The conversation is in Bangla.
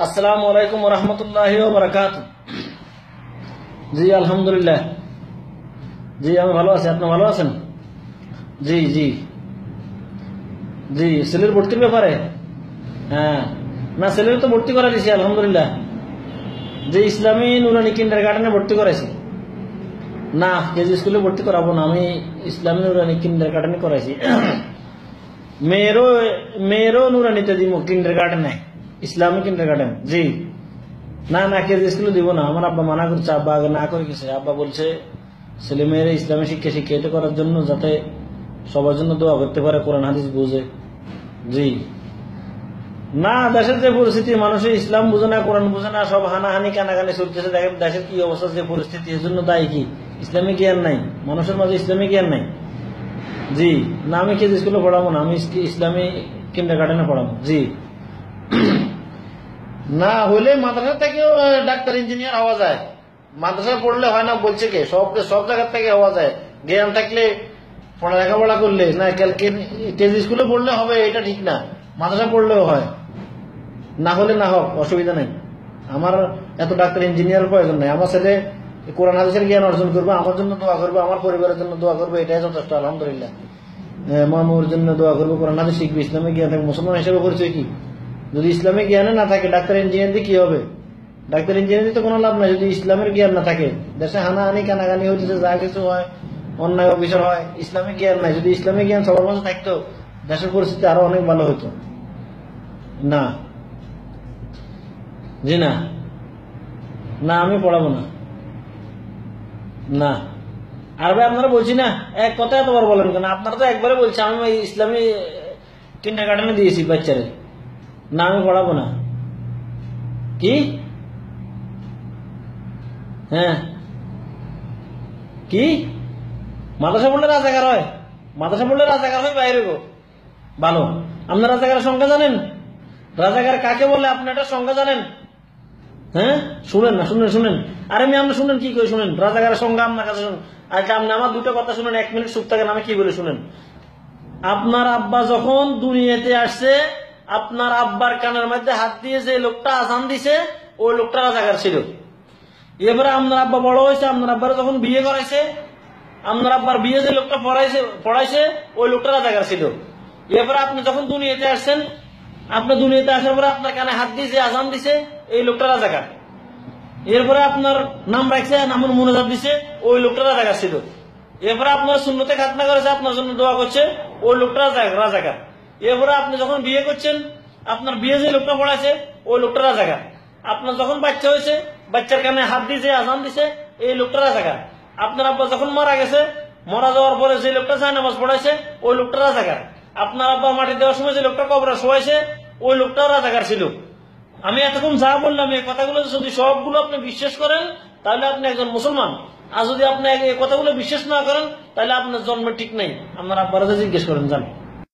আসসালামু আলাইকুম ওয়া রাহমাতুল্লাহি ওয়া বারাকাতুহু। জি আলহামদুলিল্লাহ, জি আমি ভালো আছি। আপনি ভালো আছেন? জি জি জি ছেলের ভর্তির ব্যাপারে, হ্যাঁ না ছেলের তো ভর্তি করা দিয়েছি আলহামদুলিল্লাহ। যে ইসলামী নুরানি কিন্ডার গার্ডেনে ভর্তি করাইছি। না কেজি স্কুলে ভর্তি করাবো না, আমি ইসলামী নুরানি কিন্ডার গার্ডেনে করাইছি। মেয়েরও নুরানিতে দিব কিন্ডার গার্ডেনে, ইসলামিক কিন্ডার গার্ডেন। জি না না কেজি স্কুলে দিব না, আমার আব্বা মানা করছে, আব্বা আগে না করে গেছে। আব্বা বলছে ছেলে মেয়েরা ইসলামী শিক্ষা শিক্ষিত করার জন্য, যাতে সবার জন্য দোয়া করতে পারে, কোরআন হাদিস বুঝে। জি না দেশের যে পরিস্থিতি, মানুষের ইসলাম বুঝে না, কোরআন বুঝে না, সব হানাহানি কানাকানি চলতেছে। দেখেন দেশের কি অবস্থা, যে পরিস্থিতি, এর জন্য দায়ী কি? ইসলামিক জ্ঞান নাই মানুষের মাঝে, ইসলামিক জ্ঞান নাই। জি না আমি কেজি স্কুলে পড়াবো না, আমি ইসলামী কিন্ডার গার্ডেনে পড়াবো। জি না হলে মাদ্রাসা থেকেও ডাক্তার ইঞ্জিনিয়ার হওয়া যায়। মাদ্রাসায় পড়লে হয় না বলছে কে? সব জায়গার থেকে হওয়া যায়, জ্ঞান থাকলে, লেখাপড়া করলে। না কেজি স্কুলে পড়লে হবে এটা ঠিক না, মাদ্রাসা পড়লেও হয়। না হলে না হোক, অসুবিধা নেই। আমার এত ডাক্তার ইঞ্জিনিয়ার প্রয়োজন নেই। আমার ছেলে কোরআন হাদিসের জ্ঞান অর্জন করবে, আমার জন্য দোয়া করবে, আমার পরিবারের জন্য দোয়া করবে, এটাই যথেষ্ট আলহামদুলিল্লাহ। মামুর জন্য দোয়া করবে, কোরআন হাদিস শিখবে, ইসলামিক জ্ঞান থাকবে। মুসলমান হিসেবে পরিচয় কি? যদি ইসলামিক জ্ঞানে না থাকে, ডাক্তার ইঞ্জিনিয়ার দিয়ে কি হবে? ডাক্তার ইঞ্জিনিয়ার দিয়ে তো কোনো লাভ নাই যদি ইসলামের জ্ঞান না থাকে। দেশে হানাহানি কানাকানি হইতেছে, যা কিছু হয়, অন্যায় অবিচার হয়, ইসলামিক জ্ঞান নাই। যদি ইসলামিক জ্ঞান সবার মাঝে থাকতো, দেশের পরিস্থিতি আরো অনেক ভালো হতো। না জি না না আমি পড়াবো না। না আর ভাই আপনারা বলছি না, এক কথা এতবার বলেন কেন? আপনারা তো একবারে বলছি আমি ইসলামী কিন্ডার গার্ডেনে দিয়েছি বাচ্চারে। না আমি পড়াবো না। কি? হ্যাঁ কি মাদ্রাসা পড়লে রাজাকার হয়? মাদ্রাসা পড়লে রাজাকার হয় বাইরে গো। ভালো, আপনার রাজাকারের সংখ্যা জানেন? রাজাকার কাকে বলে আপনি এটা সংখ্যা জানেন? হ্যাঁ শুনেন না, শুনেন। আরে আমি আপনি শুনেন, কি করে শুনেন? রাজাকারের সংখ্যা আপনার কাছে শুনেন। আচ্ছা আপনি আমার দুটো কথা শুনেন, 1 মিনিট চুপ থাকেন, আমি কি বলে শুনেন। আপনার আব্বা যখন দুনিয়াতে আসছে, আপনার আব্বার কানের মধ্যে হাত দিয়ে যে লোকটা আজান দিছে, ওই লোকটা রাজাকার ছিল। এবারে আপনার আব্বা বড় হয়েছে, আপনার আব্বার যখন বিয়ে করাইছে, আপনার আব্বার বিয়ে যে লোকটা পড়াইছে ওই লোকটা রাজাকার ছিল। এবারে আপনি যখন দুনিয়াতে আসছেন, আপনি দুনিয়াতে আসার পরে আপনার কানে হাত দিয়ে যে আজান দিছে, এই লোকটা রাজাকার। এরপরে আপনার নাম রাখছে, নামের মুনাজাত দিছে, ওই লোকটা রাজাকার ছিল। এরপরে আপনার সুন্নতে খাতনা করেছে, আপনার জন্য দোয়া করছে, ওই লোকটা রাজাকার। এরপরে আপনি যখন বিয়ে করছেন, আপনার বিয়ে যে লোকটা পড়াইছে, ওই লোকটা রাজাকার। আপনার যখন বাচ্চা হয়েছে, বাচ্চার কানে হাত দিয়ে যে আজান দিছে, এই লোকটা রাজাকার। আপনার আব্বা যখন মারা গেছে, মারা যাওয়ার পরে যে লোকটা জায়নামাজ পড়াইছে, ওই লোকটা রাজাকার। আপনার আব্বা মাটি দেওয়ার সময় যে লোকটা কবরে শোয়াইছে, ওই লোকটাও রাজাকার ছিল। আমি এতক্ষণ যা বললাম, এই কথাগুলো যদি সবগুলো আপনি বিশ্বাস করেন, তাহলে আপনি একজন মুসলমান। আর যদি আপনি এই কথাগুলো বিশ্বাস না করেন, তাহলে আপনার জন্ম ঠিক নাই। আমার আব্বারা জিজ্ঞেস করেন, জান।